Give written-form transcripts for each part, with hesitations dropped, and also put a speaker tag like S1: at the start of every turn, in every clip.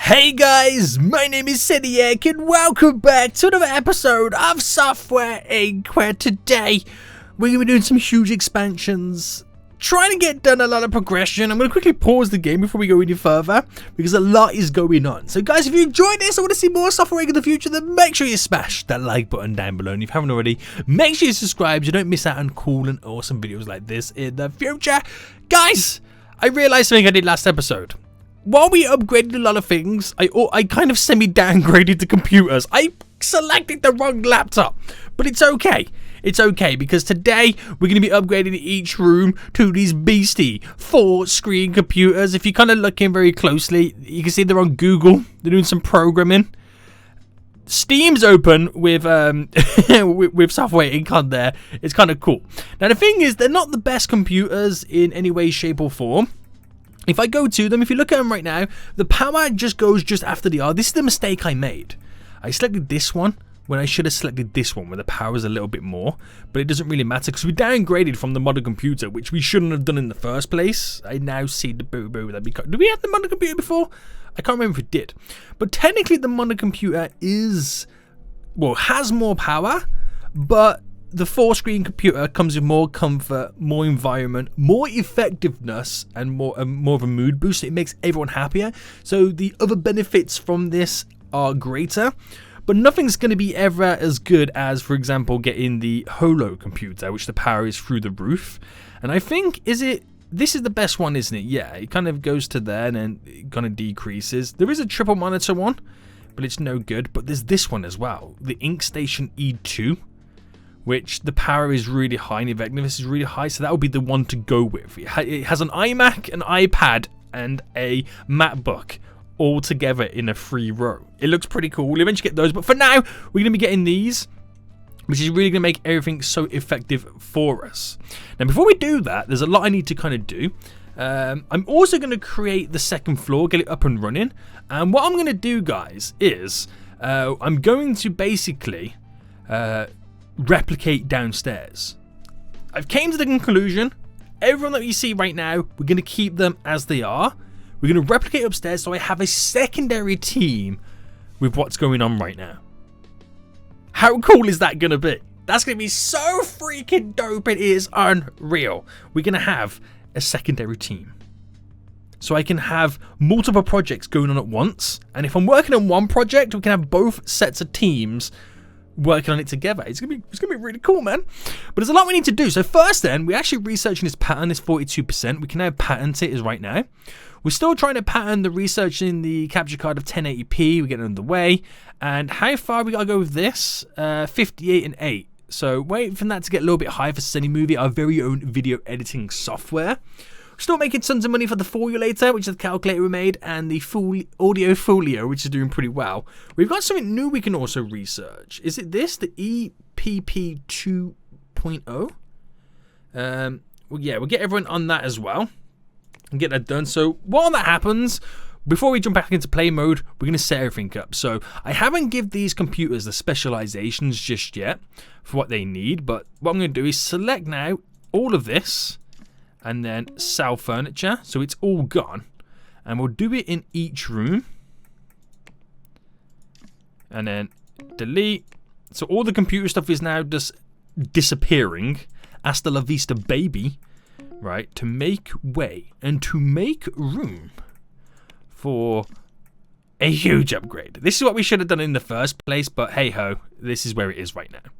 S1: Hey guys, my name is Seniac and welcome back to another episode of Software Inc. where today we're going to be doing some huge expansions, trying to get done a lot of progression. I'm going to quickly pause the game before we go any further because a lot is going on. So guys, if you enjoyed this, I want to see more Software Inc. in the future, then make sure you smash that like button down below. And if you haven't already, make sure you subscribe so you don't miss out on cool and awesome videos like this in the future. Guys, I realized something I did last episode. While we upgraded a lot of things, I kind of semi-downgraded the computers. I selected the wrong laptop, but it's okay. It's okay because today we're going to be upgrading each room to these beastie 4-screen computers. If you're kind of looking very closely, you can see they're on Google. They're doing some programming. Steam's open with with Software Inc. on there. It's kind of cool. Now the thing is, they're not the best computers in any way, shape, or form. If I go to them, if you look at them right now, the power just goes just after the R. This is the mistake I made. I selected this one when I should have selected this one where the power is a little bit more. But it doesn't really matter because we downgraded from the modern computer, which we shouldn't have done in the first place. I now see the boo-boo that we got. Did we have the modern computer before? I can't remember if we did. But technically the modern computer has more power, but the 4-screen computer comes with more comfort, more environment, more effectiveness, and more of a mood boost. It makes everyone happier. So the other benefits from this are greater, but nothing's going to be ever as good as, for example, getting the Holo computer, which the power is through the roof. And I think, this is the best one, isn't it? Yeah, it kind of goes to there and then it kind of decreases. There is a triple monitor one, but it's no good. But there's this one as well, the InkStation E2. Which the power is really high and the effectiveness is really high, so that would be the one to go with. It has an iMac, an iPad, and a MacBook all together in a free row. It looks pretty cool. We'll eventually get those, but for now, we're going to be getting these, which is really going to make everything so effective for us. Now, before we do that, there's a lot I need to kind of do. I'm also going to create the second floor, get it up and running. And what I'm going to do, guys, is I'm going to basically replicate downstairs. I've came to the conclusion, everyone that you see right now, we're going to keep them as they are. We're going to replicate upstairs so I have a secondary team with what's going on right now. How cool is that going to be? That's going to be so freaking dope. It is unreal. We're going to have a secondary team. So I can have multiple projects going on at once. And if I'm working on one project, we can have both sets of teams working on it together. It's gonna be really cool, man. But there's a lot we need to do. So first then, we're actually researching this pattern, this 42%. We can now patent it right now. We're still trying to pattern the research in the capture card of 1080p. We're getting underway. And how far we gotta go with this? 58 and 8. So wait for that to get a little bit higher for Cinemovie, our very own video editing software. Still making tons of money for the Formulator, which is the calculator we made, and the Audio Folio, which is doing pretty well. We've got something new we can also research. Is it this? The EPP 2.0? Well, yeah, we'll get everyone on that as well and get that done. So while that happens, before we jump back into play mode, we're going to set everything up. So I haven't given these computers the specializations just yet for what they need, but what I'm going to do is select now all of this, and then sell furniture, so it's all gone. And we'll do it in each room. And then delete. So all the computer stuff is now just disappearing. Hasta la vista, baby. Right, to make way and to make room for a huge upgrade. This is what we should have done in the first place, but hey ho, this is where it is right now.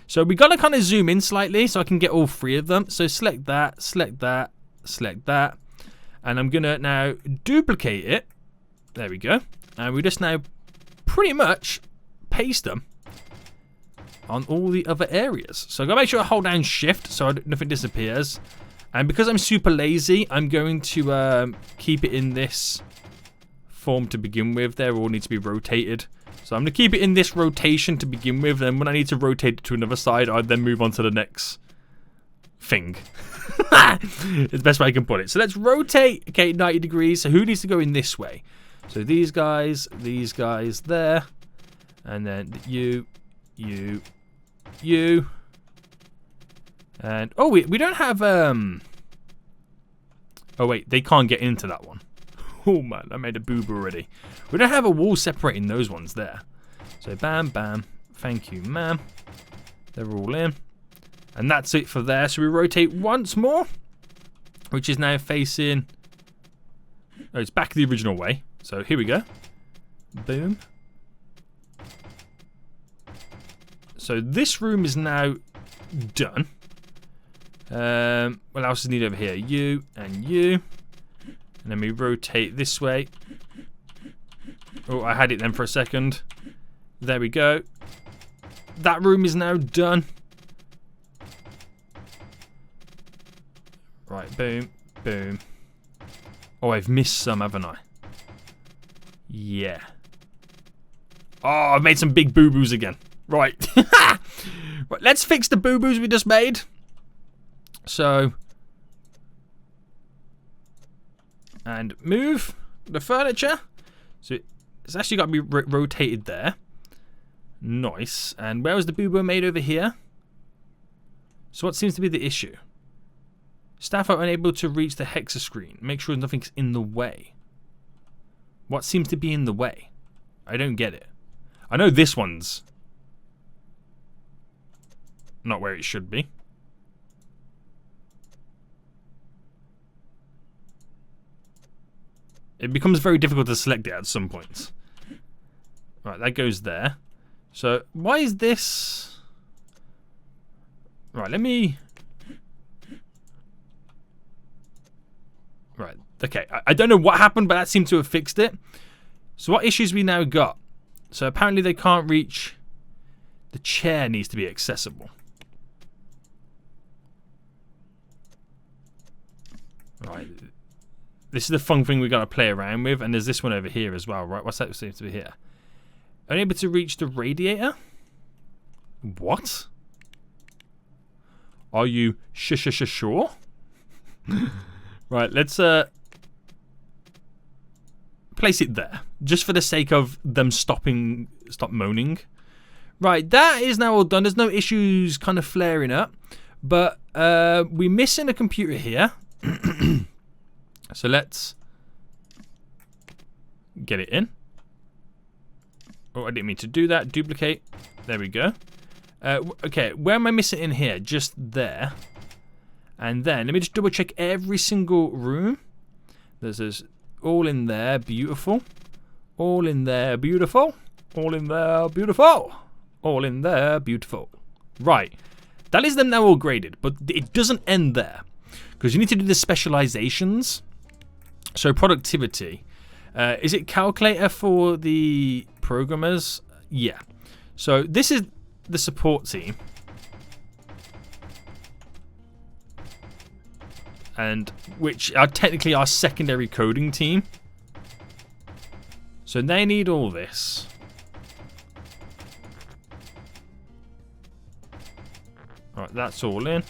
S1: So we got to kind of zoom in slightly so I can get all three of them. So select that, select that, select that. And I'm going to now duplicate it. There we go. And we just now pretty much paste them on all the other areas. So I've got to make sure I hold down shift so nothing disappears. And because I'm super lazy, I'm going to keep it in this form to begin with. They all need to be rotated. So I'm going to keep it in this rotation to begin with, and when I need to rotate it to another side, I'd then move on to the next thing. It's the best way I can put it. So let's rotate, okay, 90 degrees. So who needs to go in this way? So these guys there, and then you, and, oh, we don't have, oh wait, they can't get into that one. Oh man, I made a boo-boo already. We don't have a wall separating those ones there. So bam, bam. Thank you, ma'am. They're all in. And that's it for there. So we rotate once more, which is now facing... Oh, it's back the original way. So here we go. Boom. So this room is now done. What else is needed over here? You and you. And then we rotate this way. Oh, I had it then for a second. There we go. That room is now done. Right, boom, boom. Oh, I've missed some, haven't I? Yeah. Oh, I've made some big boo-boos again. Right. Right, let's fix the boo-boos we just made. So. And move the furniture. So it's actually got to be rotated there. Nice. And where was the boo-boo made over here? So what seems to be the issue? Staff are unable to reach the hexa screen. Make sure nothing's in the way. What seems to be in the way? I don't get it. I know this one's not where it should be. It becomes very difficult to select it at some points. Right, that goes there. So, why is this... Right, let me... Right, okay. I don't know what happened, but that seemed to have fixed it. So what issues we now got? So apparently they can't reach... The chair needs to be accessible. Right. This is the fun thing we got to play around with. And there's this one over here as well, right? What's that seems to be here? Unable to reach the radiator? What? Are you sure? Right, let's place it there. Just for the sake of them stop moaning. Right, that is now all done. There's no issues kind of flaring up. But we're missing a computer here. So let's get it in. Oh, I didn't mean to do that. Duplicate. There we go. Okay, where am I missing in here? Just there. And then, let me just double check every single room. There's all in there, beautiful. All in there, beautiful. All in there, beautiful. All in there, beautiful. Right. That is them now all graded, but it doesn't end there. Because you need to do the specializations. So productivity. Is it calculator for the programmers? Yeah. So this is the support team. And which are technically our secondary coding team. So they need all this. Alright, that's all in.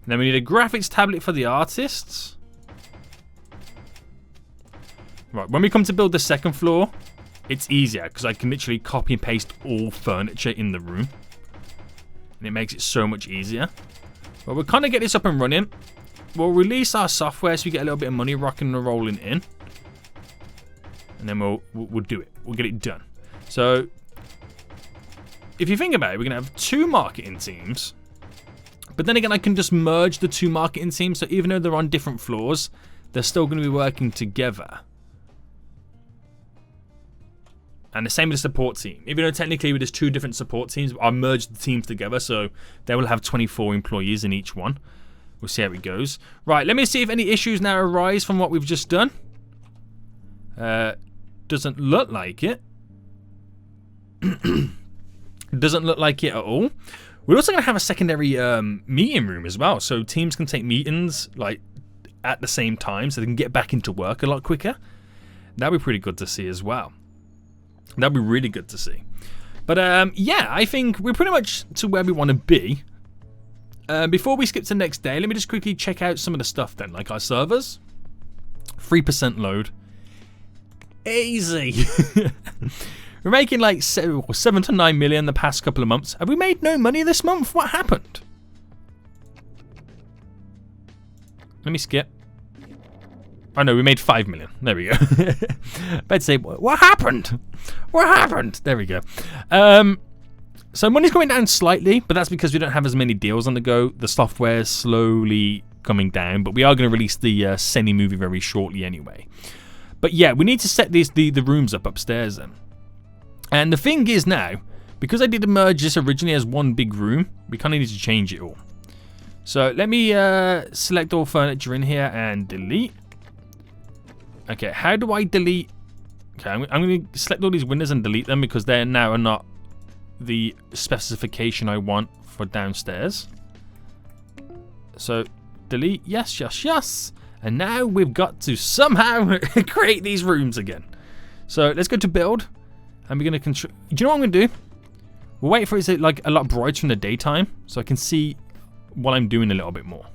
S1: And then we need a graphics tablet for the artists. Right, when we come to build the second floor, it's easier because I can literally copy and paste all furniture in the room. And it makes it so much easier. But we'll kind of get this up and running. We'll release our software so we get a little bit of money rocking and rolling in. And then we'll do it. We'll get it done. So, if you think about it, we're going to have 2 marketing teams. But then again, I can just merge the 2 marketing teams. So even though they're on different floors, they're still going to be working together. And the same with the support team. Even though technically with there's 2 different support teams, I'll merge the teams together. So they will have 24 employees in each one. We'll see how it goes. Right, let me see if any issues now arise from what we've just done. Doesn't look like it. Doesn't look like it at all. We're also going to have a secondary meeting room as well. So teams can take meetings like at the same time so they can get back into work a lot quicker. That'd be pretty good to see as well. That'd be really good to see. But yeah, I think we're pretty much to where we want to be. Before we skip to the next day, let me just quickly check out some of the stuff then. Like our servers. 3% load. Easy. We're making like 7 to 9 million the past couple of months. Have we made no money this month? What happened? Let me skip. Oh no, we made 5 million. There we go. I'd say, what happened? What happened? There we go. So money's going down slightly, but that's because we don't have as many deals on the go. The software is slowly coming down, but we are going to release the Seni movie very shortly anyway. But yeah, we need to set the rooms up upstairs then. And the thing is now, because I did merge this originally as one big room, we kind of need to change it all. So let me select all furniture in here and delete. Okay, how do I delete? Okay, I'm going to select all these windows and delete them because they now are not the specification I want for downstairs. So delete, yes, yes, yes. And now we've got to somehow create these rooms again. So let's go to build, and we're going to control. Do you know what I'm going to do? We'll wait for it to like a lot brighter in the daytime, so I can see what I'm doing a little bit more.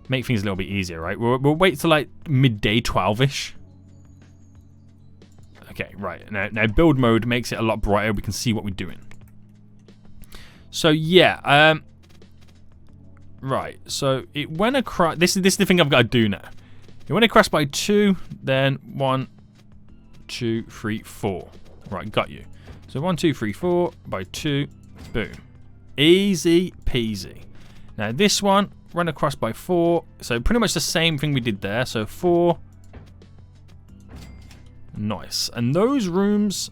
S1: Make things a little bit easier, right? We'll wait till like midday 12ish. Okay, right. Now build mode makes it a lot brighter. We can see what we're doing. So yeah, right. So it went across. This is the thing I've got to do now. It went across by 2, then 1, 2, 3, 4. Right, got you. So 1, 2, 3, 4 by 2. Boom. Easy peasy. Now this one run across by 4. So pretty much the same thing we did there. So 4. Nice. And those rooms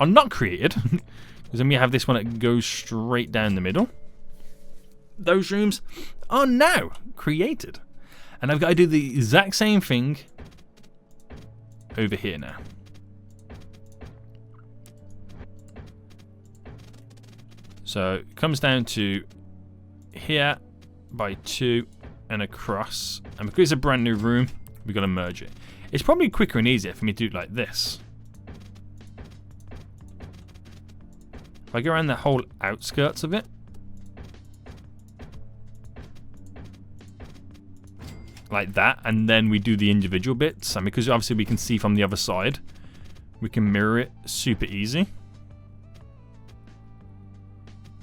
S1: are not created because then we have this one that goes straight down the middle. Those rooms are now created. And I've got to do the exact same thing over here now. So it comes down to here by 2 and across. And because it's a brand new room, we've got to merge it. It's probably quicker and easier for me to do it like this. If I go around the whole outskirts of it, like that, and then we do the individual bits, and because obviously we can see from the other side, we can mirror it super easy.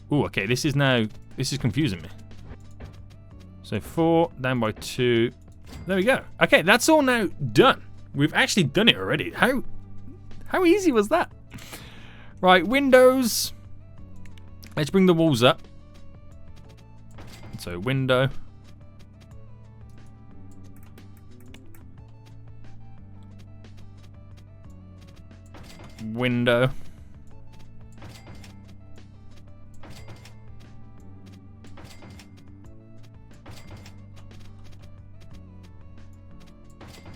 S1: Oh, okay, this is confusing me. So 4 down by 2. There we go. Okay, that's all now done. We've actually done it already. How easy was that? Right, windows. Let's bring the walls up. So window. Window.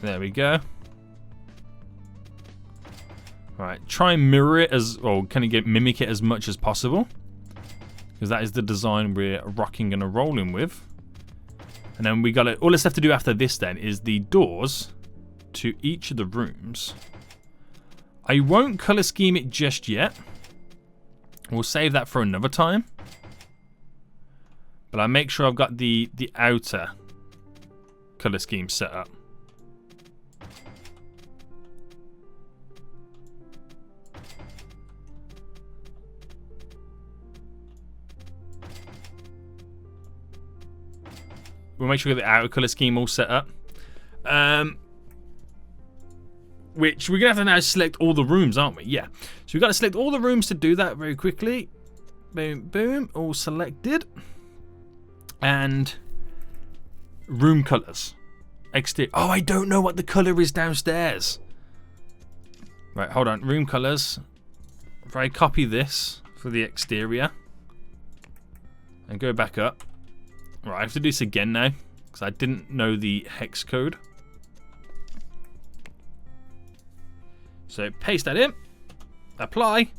S1: There we go. Alright, try and mirror it as, or kind of mimic it as much as possible. Because that is the design we're rocking and rolling with. And then we got it. All that's left to do after this then is the doors to each of the rooms. I won't color scheme it just yet. We'll save that for another time. But I'll make sure I've got the outer color scheme set up. We'll make sure we get the outer color scheme all set up. Which we're going to have to now select all the rooms, aren't we? Yeah. So we've got to select all the rooms to do that very quickly. Boom, boom. All selected. And room colors. Exterior. Oh, I don't know what the color is downstairs. Right, hold on. Room colors. If I copy this for the exterior and go back up. Right, I have to do this again now because I didn't know the hex code. So paste that in, apply.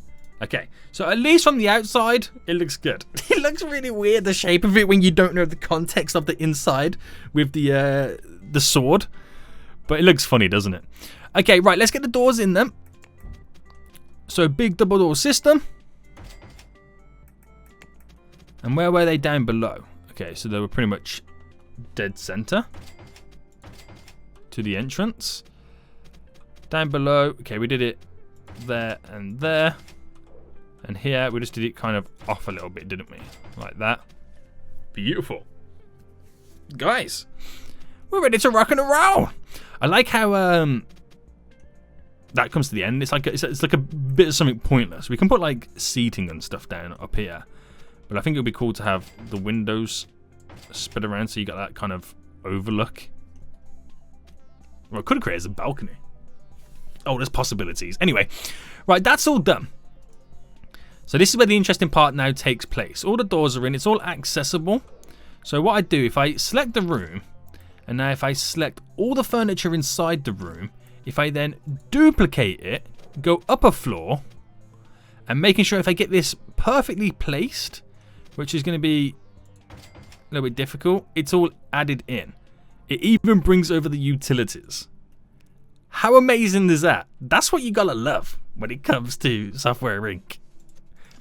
S1: Okay, so at least from the outside, it looks good. It looks really weird, the shape of it, when you don't know the context of the inside with the sword. But it looks funny, doesn't it? Okay, right, let's get the doors in then. So big double door system. And where were they down below? Okay, so they were pretty much dead center to the entrance. Down below, okay, we did it there and there. And here, we just did it kind of off a little bit, didn't we? Like that. Beautiful. Guys, We're ready to rock and roll. I like how that comes to the end. It's like a bit of something pointless. We can put like seating and stuff down up here, but I think it would be cool to have the windows spread around so you got that kind of overlook. Well, I could have created a balcony. Oh, there's possibilities. Anyway, right, that's all done. So this is where the interesting part now takes place. All the doors are in. It's all accessible. So what I do, if I select the room, and now if I select all the furniture inside the room, if I then duplicate it, go up a floor, and making sure if I get this perfectly placed, which is going to be a little bit difficult, it's all added in. It even brings over the utilities. How amazing is that? That's what you gotta love when it comes to Software Inc.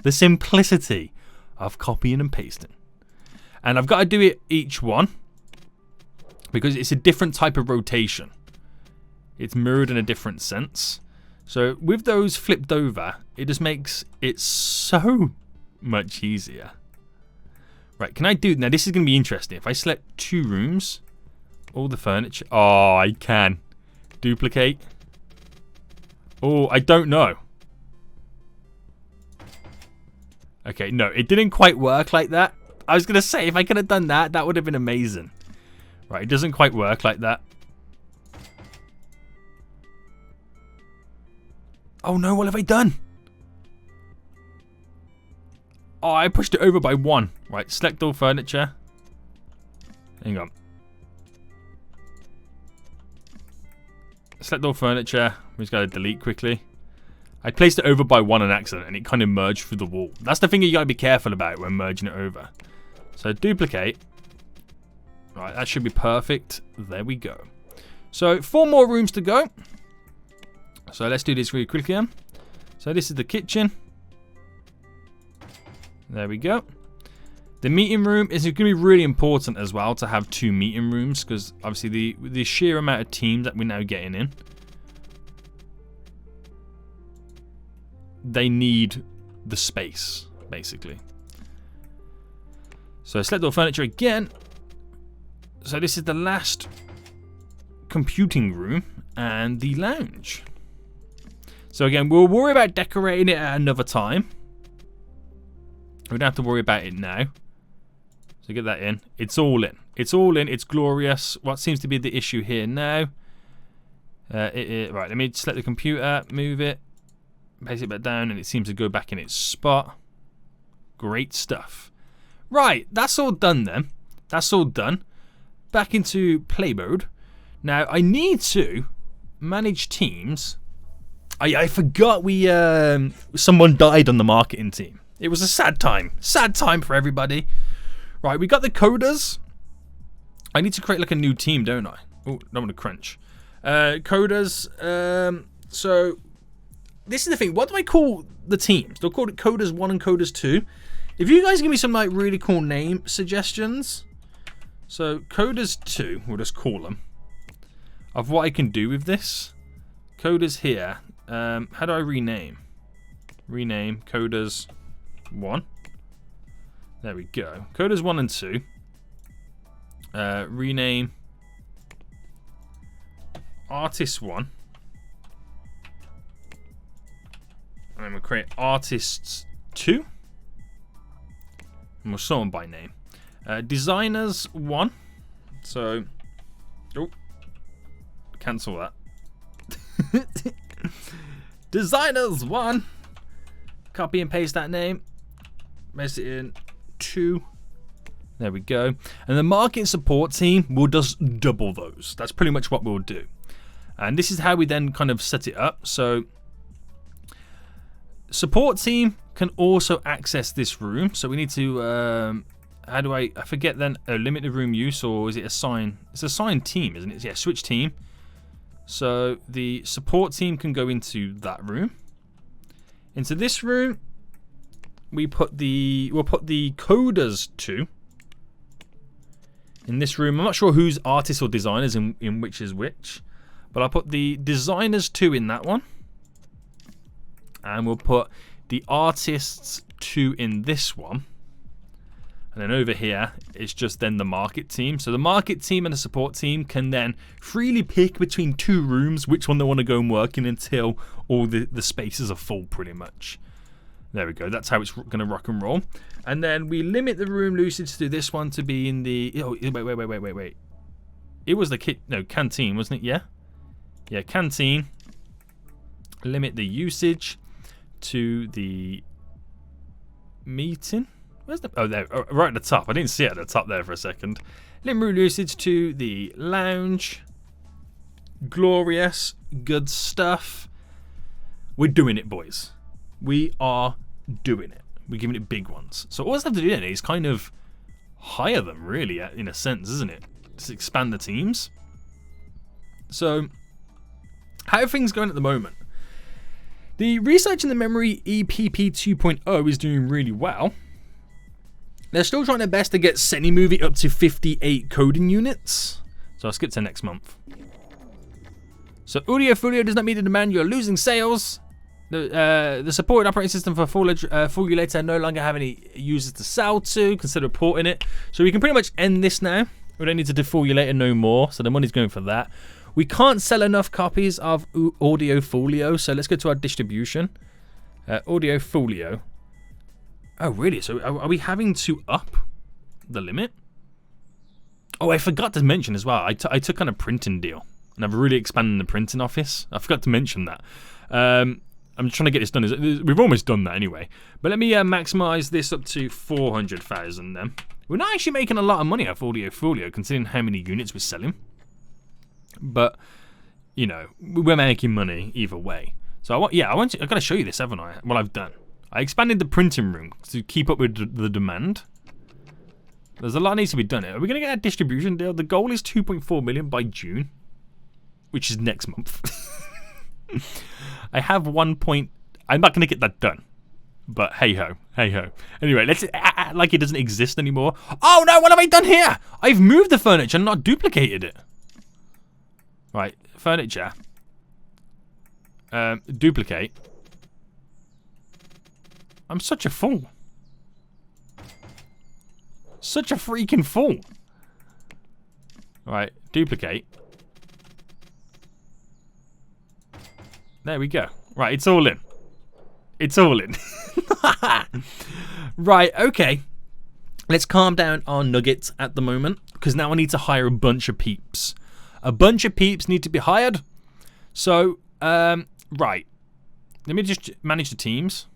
S1: The simplicity of copying and pasting. And I've got to do it each one because it's a different type of rotation. It's mirrored in a different sense. So with those flipped over, it just makes it so much easier. Right, can I do... Now this is going to be interesting. If I select 2 rooms, all the furniture... Oh, I can. Duplicate. Oh, I don't know. Okay, no, it didn't quite work like that. I was going to say, if I could have done that, that would have been amazing. Right, it doesn't quite work like that. Oh no, what have I done? Oh, I pushed it over by 1. Right, select all furniture. Hang on. Select all furniture. We just got to delete quickly. I placed it over by 1 on accident and it kind of merged through the wall. That's the thing you got to be careful about when merging it over. So duplicate. Right, that should be perfect. There we go. So 4 more rooms to go. So let's do this really quickly. So this is the kitchen. There we go. The meeting room is going to be really important as well to have 2 meeting rooms because obviously the sheer amount of teams that we're now getting in, they need the space basically. So select all furniture again. So this is the last computing room and the lounge. So again, we'll worry about decorating it at another time. We don't have to worry about it now. So get that in. It's all in. It's all in. It's glorious. What seems to be the issue here now? Right, let me select the computer, move it, place it back down, and it seems to go back in its spot. Great stuff. Right, that's all done then. That's all done. Back into play mode. Now, I need to manage teams. I forgot someone died on the marketing team. It was a sad time. Sad time for everybody. Right, we got the coders. I need to create like a new team, don't I? Oh, don't want to crunch. Coders. So, this is the thing. What do I call the teams? Do I call it Coders 1 and Coders 2? If you guys give me some like really cool name suggestions. So, Coders 2, we'll just call them. Of what I can do with this. Coders here. How do I rename? Rename Coders 1. There we go. Coders 1 and 2. Rename Artist 1. And then we'll create Artists 2. And we'll sort them by name. Designers 1. So, oh, cancel that. Designers 1. Copy and paste that name. Paste it in 2. There we go. And the marketing support team will just double those. That's pretty much what we'll do. And this is how we then kind of set it up. So support team can also access this room. So we need to how do I forget then, limited room use, or is it assign? It's assigned team, isn't it? Yeah, switch team. So the support team can go into that room. Into this room, we'll put the coders 2 in this room. I'm not sure who's artists or designers in which is which, but I'll put the designers 2 in that one, and we'll put the artists 2 in this one, And then over here, it's just then the market team. So the market team and the support team can then freely pick between 2 rooms which one they want to go and work in until all the spaces are full, pretty much. There we go. That's how it's going to rock and roll. And then we limit the room usage to this one to be in the... Oh, wait. It was the canteen, wasn't it? Yeah? Yeah, canteen. Limit the usage to the meeting. Where's the... Oh, there. Oh, right at the top. I didn't see it at the top there for a second. Limit room usage to the lounge. Glorious. Good stuff. We're doing it, boys. We are doing it. We're giving it big ones. So all I have to do then is kind of hire them, really, in a sense, isn't it? Just expand the teams. So, how are things going at the moment? The research in the memory EPP 2.0 is doing really well. They're still trying their best to get Semi-Movie up to 58 coding units. So I'll skip to next month. So Audio Folio does not meet the demand. You're losing sales. The supported operating system for Fulgulator no longer have any users to sell to. Consider reporting it. So we can pretty much end this now. We don't need to defoliate no more. So the money's going for that. We can't sell enough copies of Audio Folio. So let's go to our distribution. Audio Folio. Oh, really? So are we having to up the limit? Oh, I forgot to mention as well. I took on a printing deal. And I've really expanded the printing office. I forgot to mention that. I'm trying to get this done. We've almost done that anyway. But let me maximize this up to 400,000 then. We're not actually making a lot of money off Audio Folio, considering how many units we're selling. But, you know, we're making money either way. So, I've got to show you this, haven't I? What I've done. I expanded the printing room to keep up with the demand. There's a lot that needs to be done. Are we going to get a distribution deal? The goal is 2.4 million by June, which is next month. I have 1 point. I'm not going to get that done. But hey ho. Anyway, let's act like it doesn't exist anymore. Oh no, what have I done here? I've moved the furniture and not duplicated it. Right, furniture. Duplicate. I'm such a fool. Such a freaking fool. Right, duplicate. There we go. Right, it's all in. It's all in. Right, okay. Let's calm down our nuggets at the moment, because now I need to hire a bunch of peeps. A bunch of peeps need to be hired. So, right. Let me just manage the teams.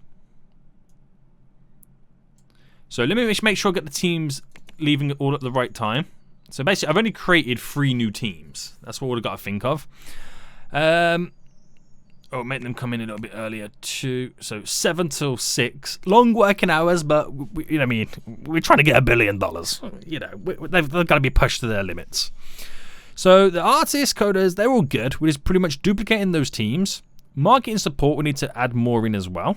S1: So let me make sure I get the teams leaving all at the right time. So basically, I've only created 3 new teams. That's what I've got to think of. Oh, make them come in a little bit earlier too. So 7 till 6. Long working hours, but you know what I mean, we're trying to get $1 billion. You know, they've got to be pushed to their limits. So the artists, coders, they're all good. We're just pretty much duplicating those teams. Marketing support, we need to add more in as well.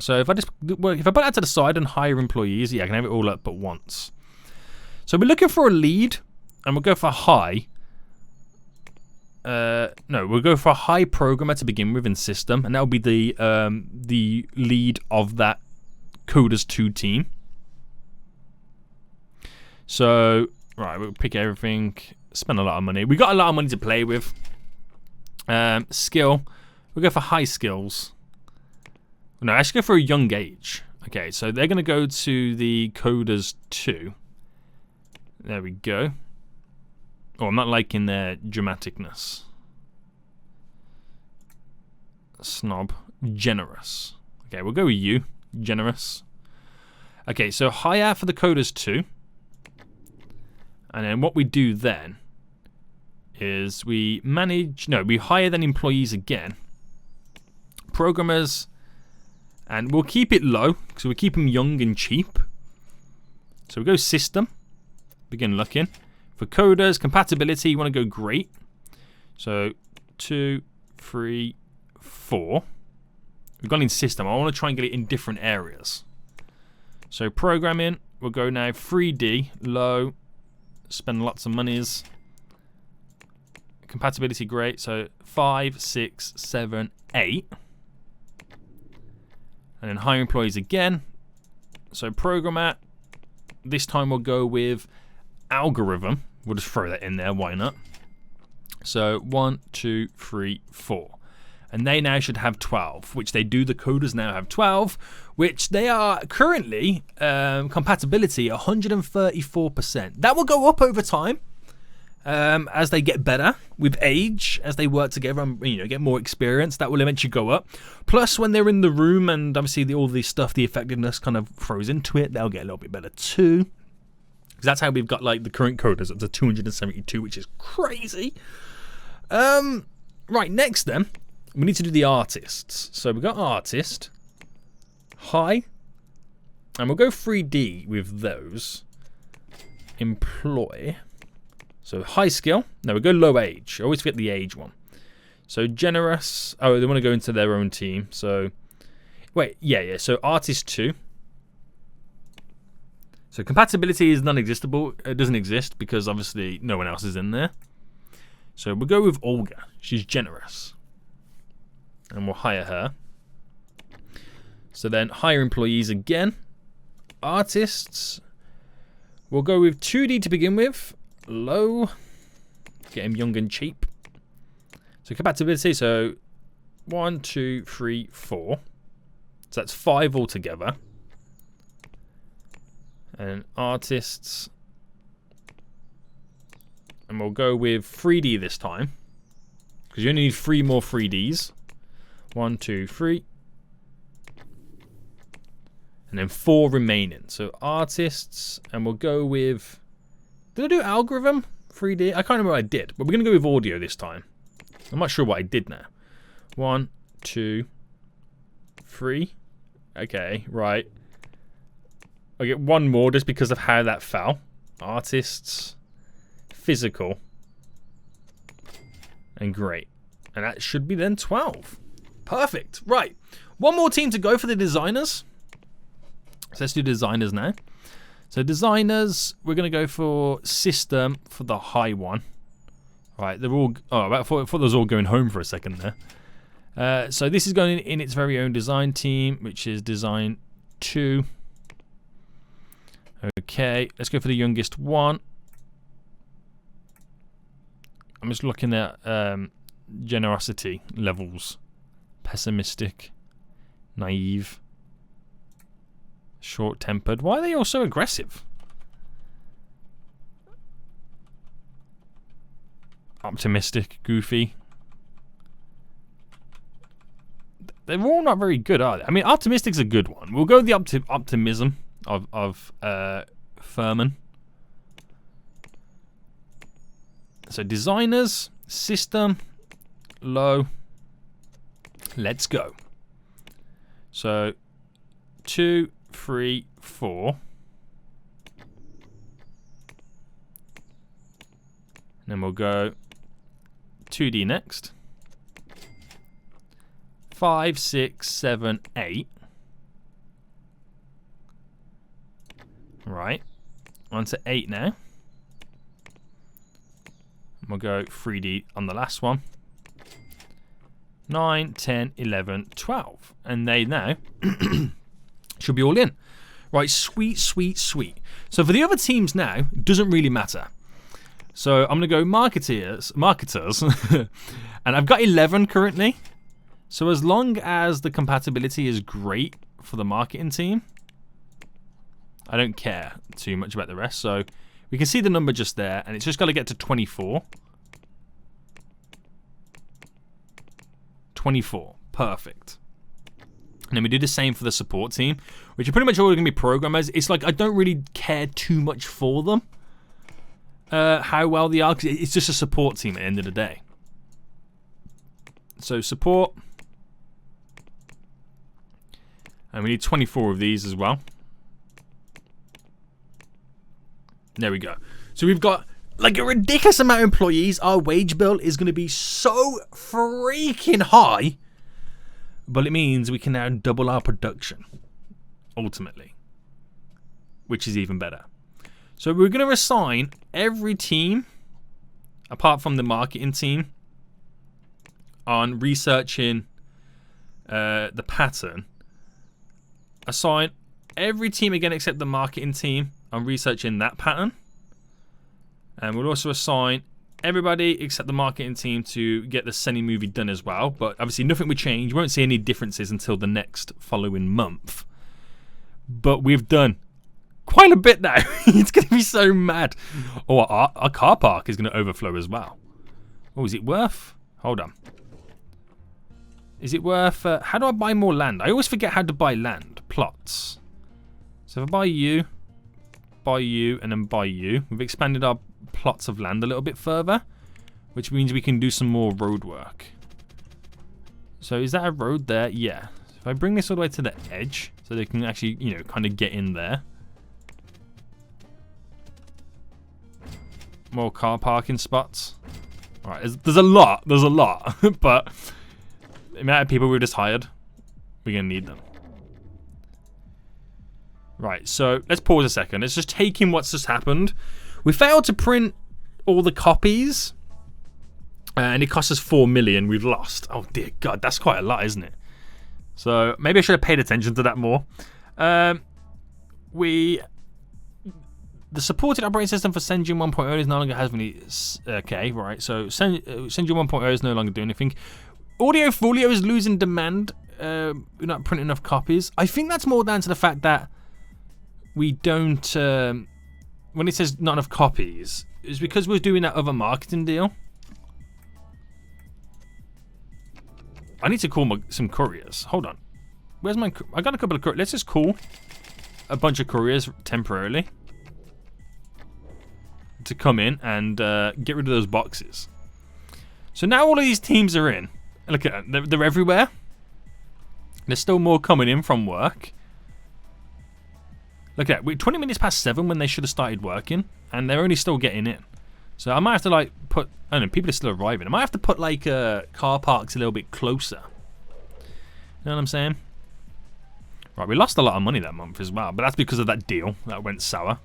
S1: So if I put that to the side and hire employees, yeah, I can have it all up but once. So we're looking for a lead, and we'll go for high. No, we'll go for a high programmer to begin with in system, and that'll be the lead of that Coders 2 team. So right, we'll pick everything. Spend a lot of money. We got a lot of money to play with. Skill, we'll go for high skills. No, actually go for a young age. Okay, so they're going to go to the Coders 2. There we go. Oh, I'm not liking their dramaticness. Snob. Generous. Okay, we'll go with you. Generous. Okay, so hire for the Coders 2. And then what we do then is we hire then employees again. Programmers. And we'll keep it low, because we keep them young and cheap. So we go system. Begin looking. For coders, compatibility, you want to go great. So 2, 3, 4. We've gone in system. I want to try and get it in different areas. So programming, we'll go now 3D, low. Spend lots of monies. Compatibility, great. So 5, 6, 7, 8. And then hire employees again. So programmer, This time we'll go with algorithm. We'll just throw that in there, why not? So 1, 2, 3, 4. And they now should have 12, which they do. The coders now have 12, which they are currently compatibility 134%. That will go up over time as they get better with age, as they work together and get more experience. That will eventually go up. Plus, when they're in the room and obviously all this stuff, the effectiveness kind of throws into it. They'll get a little bit better too. Because that's how we've got like the current coders up to 272, which is crazy. Right, next then, we need to do the artists. So we've got artist, high, and we'll go 3D with those. Employ. So high skill. No, we'll go low age. I always forget the age one. So generous. Oh, they want to go into their own team. So, wait, yeah. So artist 2. So compatibility is non-existable. It doesn't exist because obviously no one else is in there. So we'll go with Olga. She's generous. And we'll hire her. So then hire employees again. Artists. We'll go with 2D to begin with. Low. Get him young and cheap. So compatibility. So 1, 2, 3, 4. So that's 5 altogether. And artists. And we'll go with 3D this time. Because you only need 3 more 3Ds. 1, 2, 3. And then 4 remaining. So artists. And we'll go with... Did I do algorithm? 3D? I can't remember what I did. But we're going to go with audio this time. I'm not sure what I did now. 1, 2, 3. Okay, right. I'll get 1 more just because of how that fell. Artists. Physical. And great. And that should be then 12. Perfect. Right. 1 more team to go for the designers. So let's do designers now. So designers, we're going to go for system for the high one. Right, they're all... Oh, I thought they was all going home for a second there. So this is going in its very own design team, which is design 2. Okay, let's go for the youngest one. I'm just looking at generosity levels. Pessimistic, naive, short-tempered. Why are they all so aggressive? Optimistic, goofy. They're all not very good, are they? I mean, optimistic's a good one. We'll go with the optimism of Furman. So designers, system, low. Let's go. So 2, 3, 4. Then we'll go 2D next. 5, 6, 7, 8. Right. On to 8 now. We'll go 3D on the last one. 9, 10, 11, 12. And they now should be all in. Right, sweet, sweet, sweet. So for the other teams now, it doesn't really matter. So I'm going to go marketers. And I've got 11 currently. So as long as the compatibility is great for the marketing team, I don't care too much about the rest. So we can see the number just there, and it's just got to get to 24. 24. Perfect. And then we do the same for the support team, which are pretty much all going to be programmers. It's like I don't really care too much for them, how well they are, because it's just a support team at the end of the day. So support. And we need 24 of these as well. There we go. So we've got like a ridiculous amount of employees. Our wage bill is going to be so freaking high. But it means we can now double our production, ultimately. Which is even better. So we're going to assign every team, apart from the marketing team, on researching the pattern. Assign every team again except the marketing team
S2: on researching that pattern. And we'll also assign everybody except the marketing team to get the Seni movie done as well. But obviously nothing will change. You won't see any differences until the next following month. But we've done quite a bit now. It's going to be so mad. Oh, our car park is going to overflow as well. Oh, is it worth? Hold on. Is it worth... how do I buy more land? I always forget how to buy land. Plots. So if I buy you, and then buy you. We've expanded our plots of land a little bit further, which means we can do some more road work. So is that a road there? Yeah. So if I bring this all the way to the edge, so they can actually, you know, kind of get in there. More car parking spots. All right, there's a lot, but the amount of people we've just hired, we're gonna need them. Right, so let's pause a second. Let's just take in what's just happened. We failed to print all the copies, and it cost us 4 million. We've lost. Oh dear God, that's quite a lot, isn't it? So maybe I should have paid attention to that more. The supported operating system for Senjin 1.0 is no longer has any. Okay, right. So Senjin 1.0 is no longer doing anything. Audio Folio is losing demand. We're not printing enough copies. I think that's more down to the fact that we don't. When it says not enough copies, it's because we're doing that other marketing deal. I need to call some couriers. Hold on. Where's my? I got a couple of couriers. Let's just call a bunch of couriers temporarily to come in and get rid of those boxes. So now all of these teams are in. Look at them. They're everywhere. There's still more coming in from work. Look at that. We're 20 minutes past 7 when they should have started working, and they're only still getting in. So I might have to like put. I don't know. People are still arriving. I might have to put like car parks a little bit closer. You know what I'm saying? Right. We lost a lot of money that month as well, but that's because of that deal that went sour.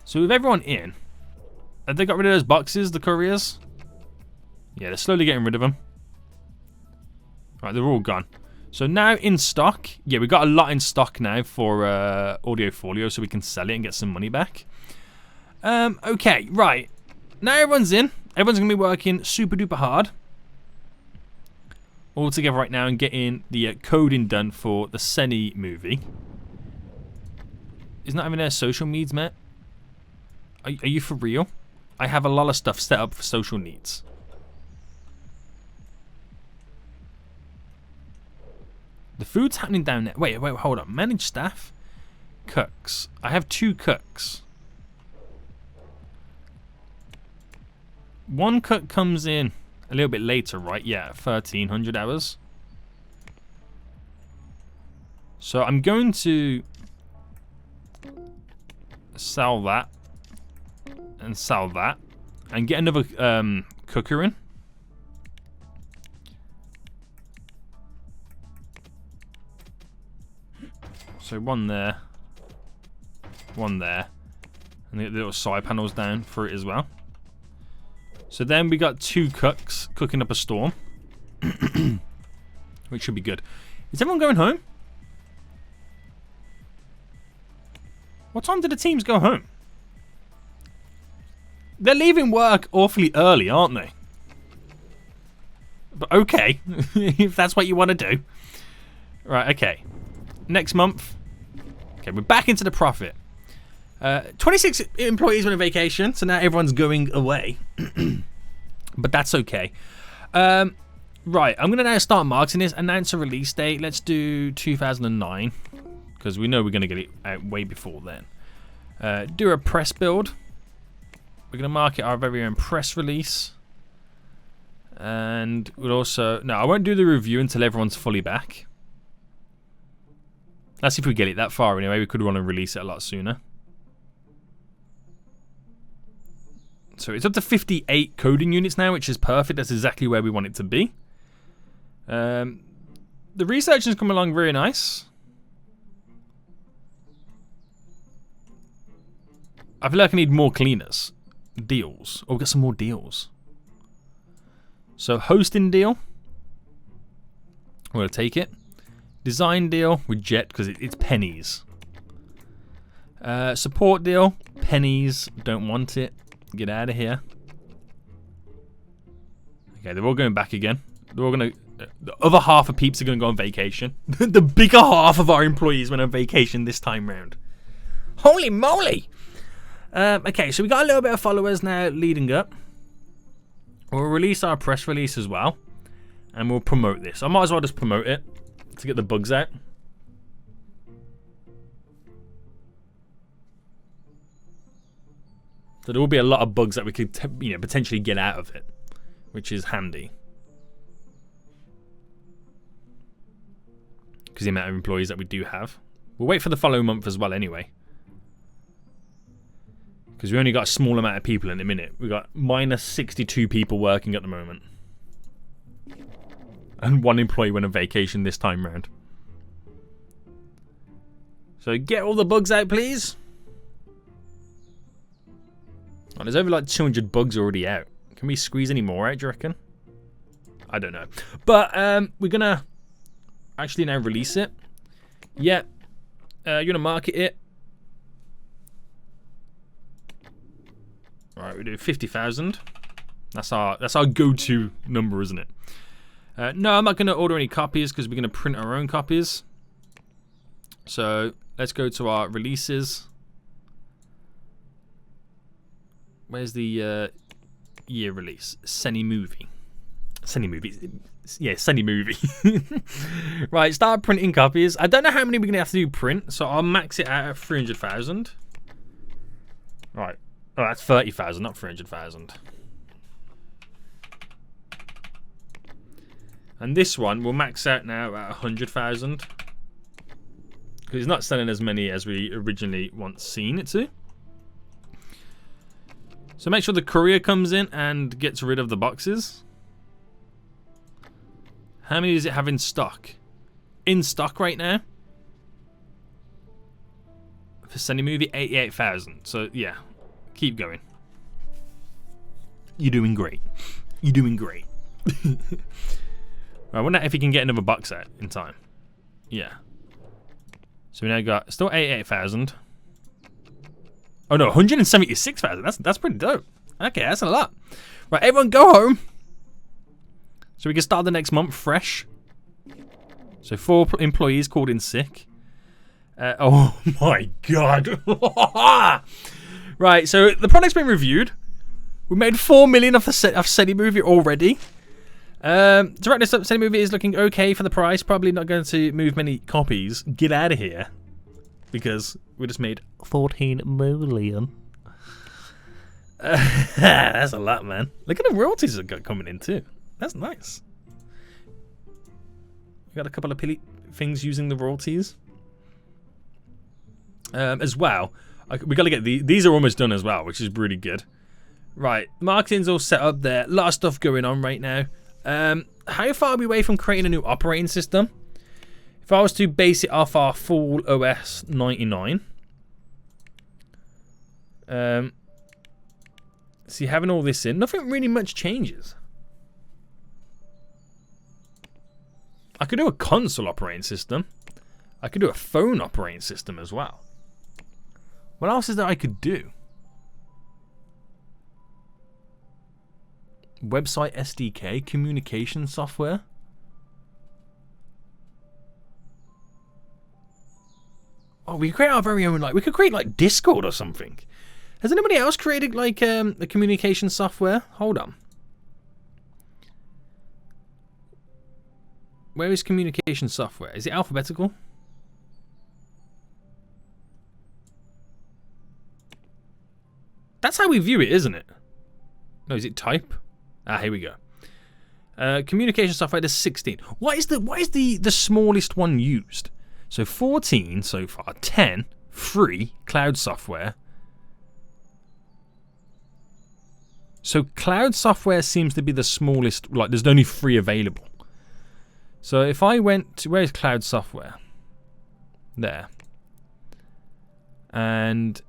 S2: So with everyone in, have they got rid of those boxes, the couriers? Yeah, they're slowly getting rid of them. Right, they're all gone. So now in stock, yeah, we've got a lot in stock now for Audio Folio, so we can sell it and get some money back. Okay, right. Now everyone's in. Everyone's going to be working super duper hard all together right now and getting the coding done for the Seni movie. Isn't that having their social needs met? Are you for real? I have a lot of stuff set up for social needs. The food's happening down there. Wait, hold on. Manage staff. Cooks. I have 2 cooks. One cook comes in a little bit later, right? Yeah, 1,300 hours. So I'm going to sell that. And sell that. And get another cooker in. So one there. One there. And the little side panels down for it as well. So then we got 2 cooks cooking up a storm. Which should be good. Is everyone going home? What time did the teams go home? They're leaving work awfully early, aren't they? But okay, if that's what you want to do. Right, okay. Next month. Okay, we're back into the profit. 26 employees went on vacation, so now everyone's going away. But that's okay. Right, I'm going to now start marketing this. Announce a release date. Let's do 2009. Because we know we're going to get it out way before then. Do a press build. We're going to market our very own press release. And we'll also... No, I won't do the review until everyone's fully back. That's if we get it that far anyway. We could want to release it a lot sooner. So it's up to 58 coding units now, which is perfect. That's exactly where we want it to be. The research has come along very nice. I feel like I need more cleaners. Deals. Oh, we've got some more deals. So hosting deal. We're going to take it. Design deal with Jet because it's pennies. Support deal. Pennies. Don't want it. Get out of here. Okay, they're all going back again. They're all going to... the other half of peeps are going to go on vacation. The bigger half of our employees went on vacation this time round. Holy moly! Okay, so we got a little bit of followers now leading up. We'll release our press release as well. And we'll promote this. I might as well just promote it to get the bugs out. So there will be a lot of bugs that we could potentially get out of it, which is handy. Because the amount of employees that we do have. We'll wait for the following month as well anyway. Because we only got a small amount of people in a minute. We've got minus 62 people working at the moment. And 1 employee went on vacation this time round. So get all the bugs out, please. Oh, there's over like 200 bugs already out. Can we squeeze any more out, do you reckon? I don't know. But we're going to actually now release it. Yeah. You're going to market it. Alright, we do 50,000. That's our go-to number, isn't it? No, I'm not going to order any copies because we're going to print our own copies. So let's go to our releases. Where's the year release? Seni movie. Yeah, Seni movie. Right, start printing copies. I don't know how many we're going to have to do print, so I'll max it out at 300,000. Right. Oh, that's 30,000, not 300,000. And this one will max out now at 100,000. Because it's not selling as many as we originally once seen it to. So make sure the courier comes in and gets rid of the boxes. How many does it have in stock? In stock right now? For Seni movie, 88,000. So yeah, keep going. You're doing great. You're doing great. I wonder if you can get another box out in time. Yeah. So we now got still 88,000. Oh no, 176,000. That's pretty dope. Okay, that's a lot. Right, everyone go home. So we can start the next month fresh. So 4 employees called in sick. Oh my god. Right, so the product's been reviewed. We made 4 million of Seni movie already. Director's Seni movie is looking okay for the price. Probably not going to move many copies. Get out of here. Because we just made 14 million. That's a lot, man. Look at the royalties that got coming in too. That's nice. We got a couple of things using the royalties. As well, we got to get these are almost done as well, which is really good. Right, marketing's all set up there. A lot of stuff going on right now. How far are we away from creating a new operating system? If I was to base it off our full OS 99. See, having all this in, nothing really much changes. I could do a console operating system. I could do a phone operating system as well. What else is there I could do? Website SDK, communication software. Oh, we could create our very own, like, we could create like Discord or something. Has anybody else created like a communication software? Hold on. Where is communication software? Is it alphabetical? That's how we view it, isn't it? No, is it type? Ah, here we go. Communication software, there's 16. What is the smallest one used? So 14 so far, 10, free, cloud software. So cloud software seems to be the smallest, like there's only 3 available. So if I went to, where's cloud software? There. And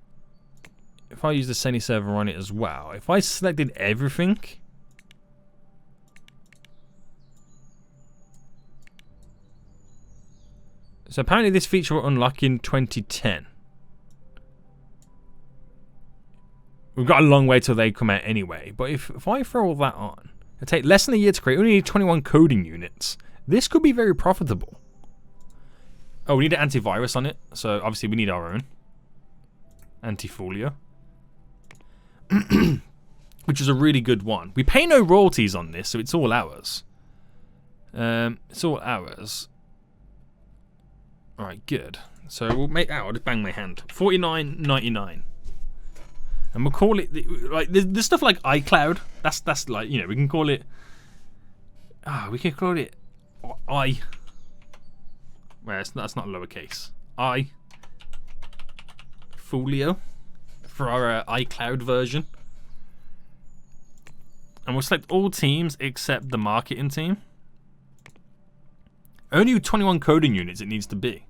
S2: if I use the Seni server on it as well, if I selected everything, so apparently this feature will unlock in 2010. We've got a long way till they come out anyway. But if I throw all that on, it'll take less than a year to create. We only need 21 coding units. This could be very profitable. Oh, we need an antivirus on it. So obviously we need our own. Antifolio. Which is a really good one. We pay no royalties on this, so it's all ours. It's all ours. Alright, good. So we'll make... I'll just bang my hand. $49.99. And we'll call it... Like, there's stuff like iCloud. That's like, you know, we can call it... we can call it... Well, that's not lowercase. Folio. For our iCloud version. And we'll select all teams except the marketing team. Only 21 coding units it needs to be.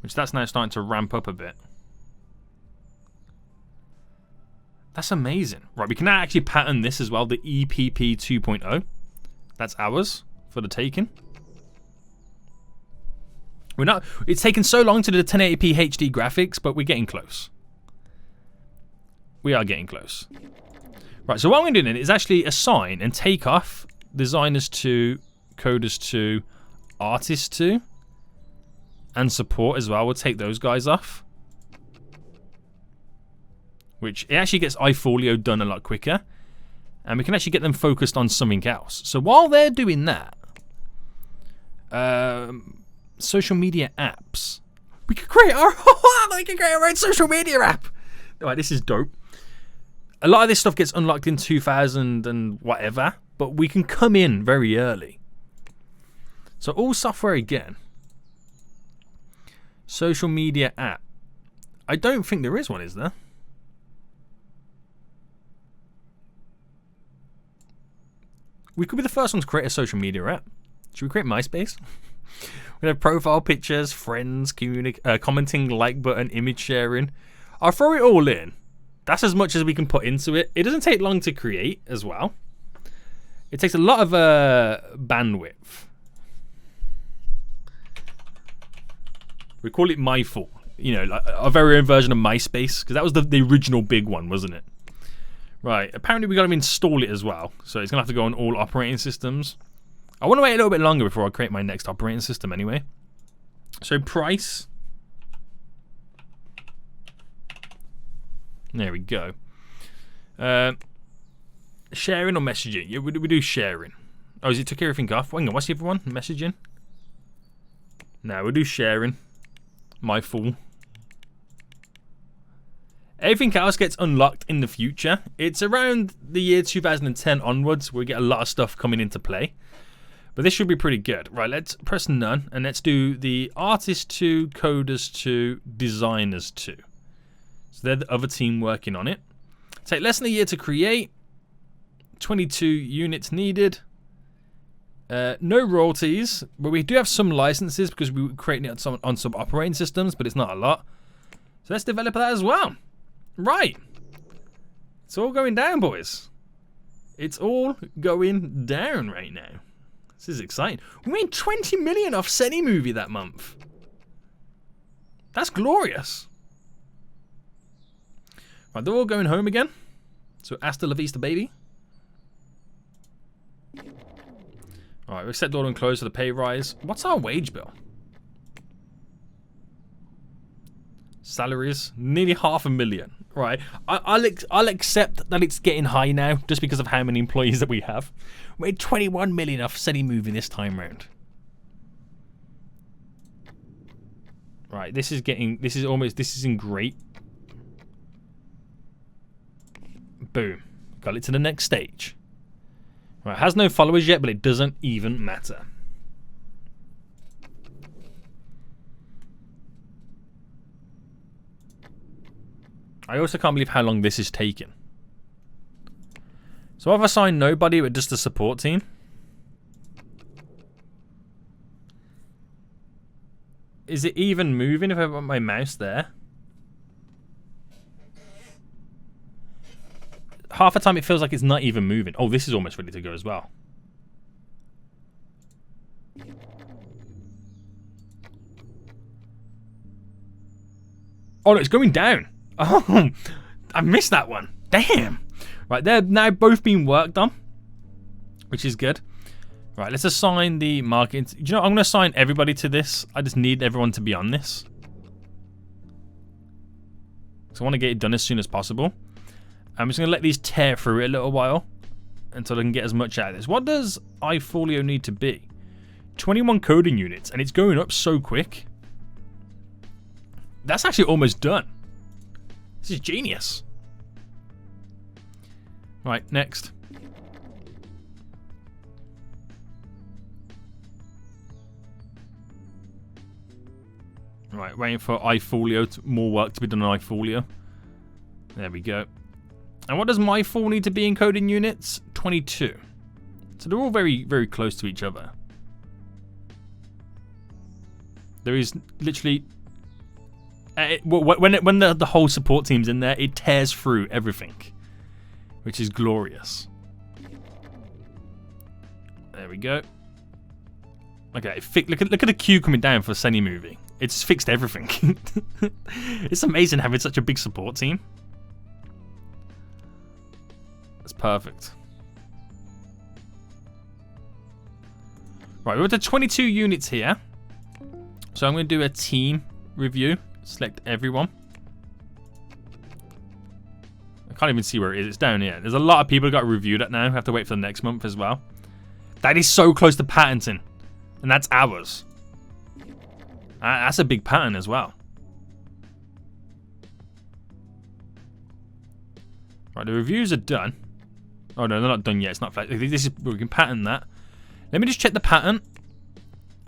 S2: Which that's now starting to ramp up a bit. That's amazing. Right, we can now actually pattern this as well, the EPP 2.0. That's ours for the taking. It's taken so long to do the 1080p HD graphics, but we're getting close. We are getting close. Right, so what I'm doing is actually assign and take off designers 2, coders 2, artists 2, and support as well. We'll take those guys off. Which it actually gets iFolio done a lot quicker. And we can actually get them focused on something else. So while they're doing that, social media apps. We could create our own social media app. Alright, this is dope. A lot of this stuff gets unlocked in 2000 and whatever, but we can come in very early. So all software again. Social media app. I don't think there is one, is there? We could be the first one to create a social media app. Should we create MySpace? We have profile pictures, friends, commenting, like button, image sharing. I'll throw it all in. That's as much as we can put into it. It doesn't take long to create as well. It takes a lot of bandwidth. We call it MyFull. You know, like our very own version of MySpace, because that was the original big one, wasn't it? Right, apparently we got to install it as well. So it's going to have to go on all operating systems. I want to wait a little bit longer before I create my next operating system anyway. So price. There we go. Sharing or messaging? Yeah, we do sharing. Oh, is it took everything off? Hang on, what's the other one? Messaging? No, we'll do sharing. MyFull. Everything else gets unlocked in the future. It's around the year 2010 onwards we get a lot of stuff coming into play. But this should be pretty good. Right, let's press none and let's do the artist 2, coders 2, designers 2. So they're the other team working on it. Take less than a year to create. 22 units needed. No royalties, but we do have some licenses because we were creating it on some operating systems, but it's not a lot. So let's develop that as well. Right. It's all going down, boys. It's all going down right now. This is exciting. We made 20 million off Seni Movie that month. That's glorious. Right, they're all going home again. So hasta la vista, baby. Alright, we accept order and close for the pay rise. What's our wage bill? Salaries, nearly $500,000. Right, I'll accept that it's getting high now, just because of how many employees that we have. We made 21 million off Seni Movie this time round. Right, this is in great. Boom, got it to the next stage. Right, has no followers yet, but it doesn't even matter. I also can't believe how long this is taking. So I've assigned nobody but just a support team. Is it even moving if I put my mouse there? Half the time it feels like it's not even moving. Oh, this is almost ready to go as well. Oh, no, it's going down. Oh, I missed that one. Damn. Right, they're now both being worked on, which is good. Right, let's assign the marketing. Do you know, I'm going to assign everybody to this. I just need everyone to be on this. So I want to get it done as soon as possible. I'm just going to let these tear through it a little while until I can get as much out of this. What does iFolio need to be? 21 coding units, and it's going up so quick. That's actually almost done. This is genius. Right, next. Right, waiting for iFolio, more work to be done on iFolio. There we go. And what does MyFall need to be in coding units? 22. So they're all very, very close to each other. There is literally... when the whole support team's in there, it tears through everything. Which is glorious. There we go. Okay, look at the queue coming down for Seni movie. It's fixed everything. It's amazing having such a big support team. That's perfect. Right, we're up to 22 units here. So I'm going to do a team review. Select everyone. I can't even see where it is. It's down here. There's a lot of people who got reviewed at now. I have to wait for the next month as well. That is so close to patenting. And that's ours. That's a big pattern as well. Right, the reviews are done. Oh no, they're not done yet. It's not flat. This is, we can pattern that. Let me just check the pattern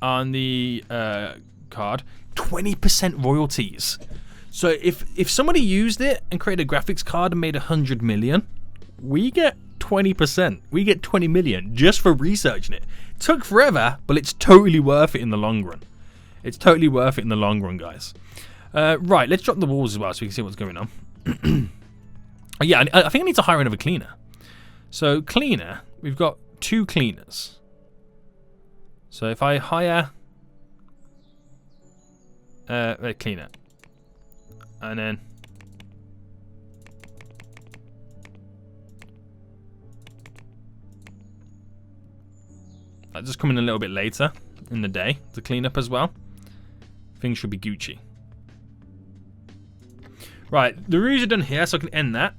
S2: on the card. 20% royalties. So if somebody used it and created a graphics card and made 100 million, we get 20%. We get 20 million just for researching it. Took forever, but it's totally worth it in the long run. It's totally worth it in the long run, guys. Right, let's drop the walls as well so we can see what's going on. Yeah, I think I need to hire another cleaner. So cleaner, we've got 2 cleaners. So if I hire a cleaner, and then I'll just come in a little bit later in the day to clean up as well. Things should be Gucci. Right, the reviews are done here, so I can end that.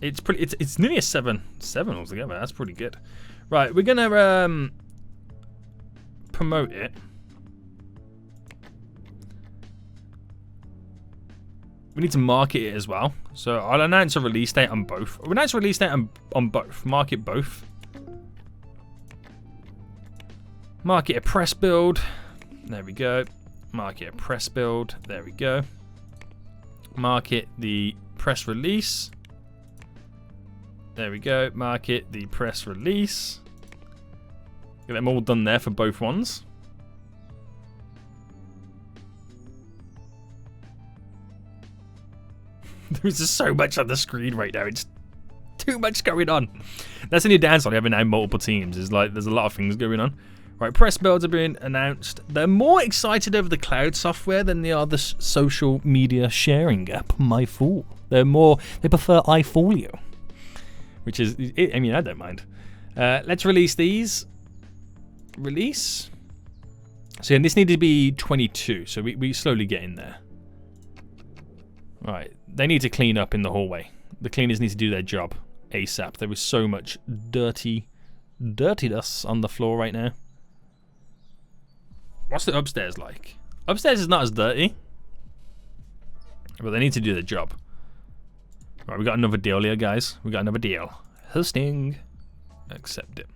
S2: It's pretty. It's nearly a 7 altogether. That's pretty good. Right, we're gonna promote it. We need to market it as well. So I'll announce a release date on both. We'll announce a release date on both. Market both. Market a press build. There we go. Market a press build. There we go. Market the press release. There we go. Market the press release. Get them all done there for both ones. There's just so much on the screen right now. It's too much going on. That's the only downside of having now multiple teams. Is like there's a lot of things going on. Right, press builds are being announced. They're more excited over the cloud software than they are the social media sharing app, MyFool. They prefer iFolio, which is, I mean, I don't mind. Let's release these. Release. So yeah, this needed to be 22, so we slowly get in there. Right, they need to clean up in the hallway. The cleaners need to do their job ASAP. There is so much dirtiness on the floor right now. What's the upstairs like? Upstairs is not as dirty, but they need to do their job. Right, we got another deal here, guys. We got another deal. Hosting. Accept it.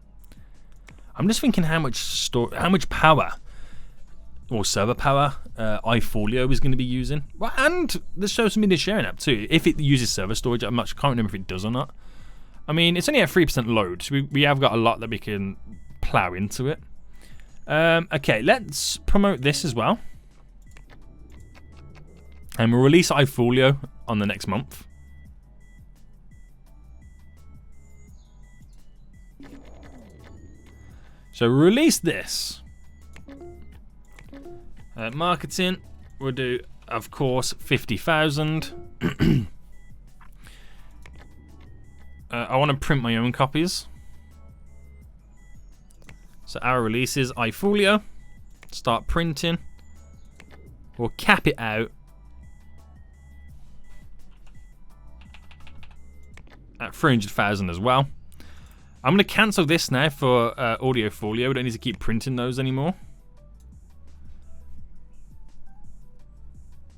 S2: I'm just thinking how much power or server power iFolio is going to be using. Well, and the social media sharing app too. If it uses server storage, I can't remember if it does or not. I mean, it's only at 3% load, so we have got a lot that we can plow into it. Okay, let's promote this as well. And we'll release iFolio on the next month. So release this. Marketing, we'll do of course, 50,000. I want to print my own copies. So our release is iFolio. Start printing. We'll cap it out at 300,000 as well. I'm going to cancel this now for Audio Folio. We don't need to keep printing those anymore.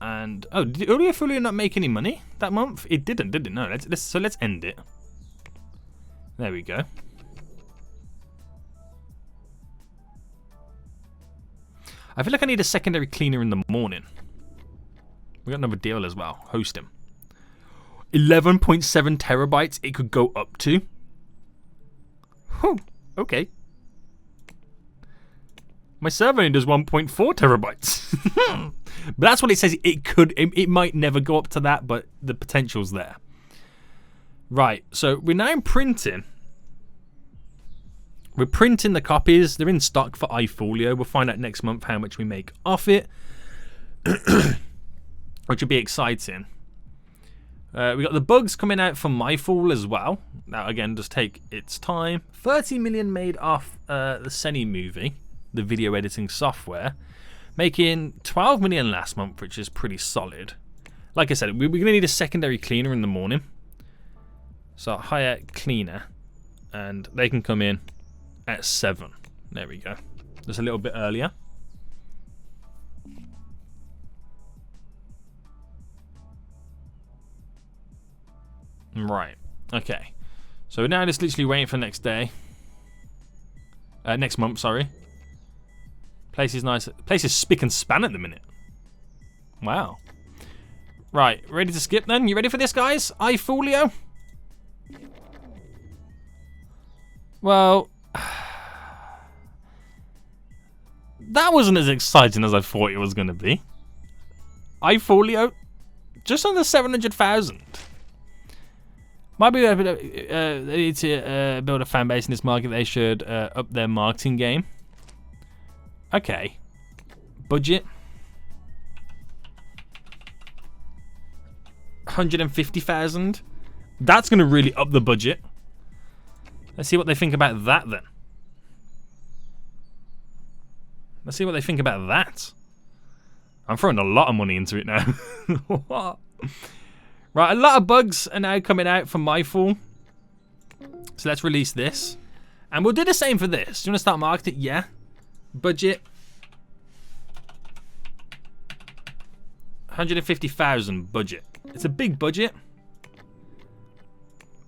S2: And oh, did Audio Folio not make any money that month? It didn't, did it? No. So let's end it. There we go. I feel like I need a secondary cleaner in the morning. We got another deal as well. Host him. 11.7 terabytes it could go up to. Whew, okay. My server only does 1.4 terabytes. But that's what it says. It might never go up to that, but the potential's there. Right, so we're now printing. We're printing the copies. They're in stock for iFolio. We'll find out next month how much we make off it, which will be exciting. We got the bugs coming out for MyFool as well. Now, again, just take its time. 30 million made off the Seni movie, the video editing software, making 12 million last month, which is pretty solid. Like I said, we're going to need a secondary cleaner in the morning. So hire cleaner, and they can come in at 7. There we go. Just a little bit earlier. Right. Okay. So we're now just literally waiting for next day. Next month, sorry. Place is nice. Place is spick and span at the minute. Wow. Right. Ready to skip then? You ready for this, guys? iFolio? Well, that wasn't as exciting as I thought it was going to be. iFolio, just under 700,000. Might be they need to build a fan base in this market. They should up their marketing game. Okay, budget 150,000. That's going to really up the budget. Let's see what they think about that then. Let's see what they think about that. I'm throwing a lot of money into it now. What? Right, a lot of bugs are now coming out from MyFool. So let's release this. And we'll do the same for this. Do you want to start marketing? Yeah. Budget 150,000 budget. It's a big budget.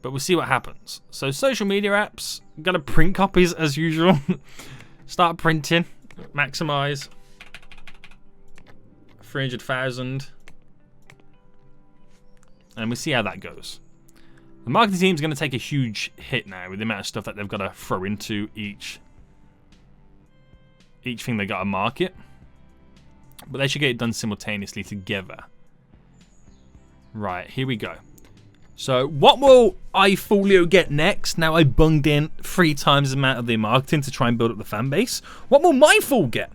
S2: But we'll see what happens. So social media apps, gotta print copies as usual. Start printing, maximize 300,000, and we'll see how that goes. The marketing team's gonna take a huge hit now with the amount of stuff that they've got to throw into each thing they got to market. But they should get it done simultaneously together. Right, here we go. So what will iFolio get next? Now I bunged in 3 times the amount of their marketing to try and build up the fan base. What will MyFool get?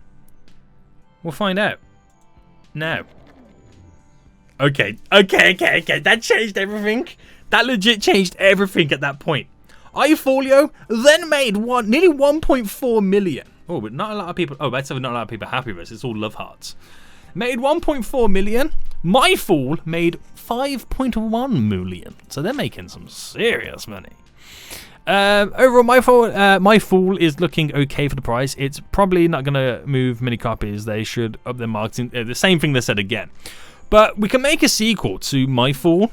S2: We'll find out. Now. Okay. That changed everything. That legit changed everything at that point. iFolio then made nearly 1.4 million. Oh, but not a lot of people. Oh, that's not a lot of people happy with this. It's all love hearts. Made 1.4 million. MyFool made 5.1 million. So they're making some serious money. Overall, MyFool is looking okay for the price. It's probably not going to move many copies. They should up their marketing. The same thing they said again. But we can make a sequel to MyFool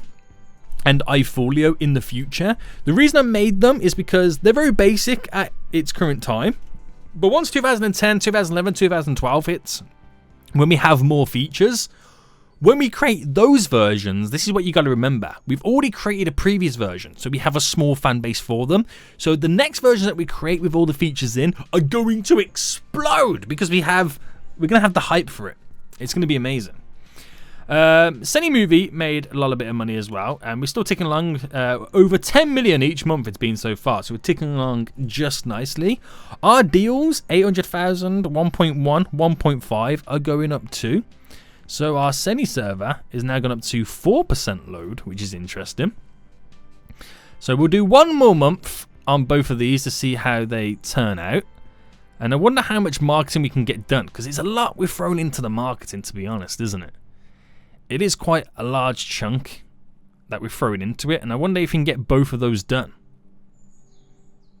S2: and iFolio in the future. The reason I made them is because they're very basic at its current time. But once 2010, 2011, 2012 hits, when we have more features, when we create those versions, this is what you got to remember. We've already created a previous version, so we have a small fan base for them. So the next versions that we create with all the features in are going to explode because we're going to have the hype for it. It's going to be amazing. Seni Movie made a lot of bit of money as well, and we're still ticking along. Over 10 million each month it's been so far, so we're ticking along just nicely. Our deals, 800,000, 1.1, 1.5 are going up too. So our Seni server is now gone up to 4% load, which is interesting. So we'll do one more month on both of these to see how they turn out. And I wonder how much marketing we can get done, because it's a lot we've thrown into the marketing, to be honest, isn't it? It is quite a large chunk that we're throwing into it, and I wonder if we can get both of those done.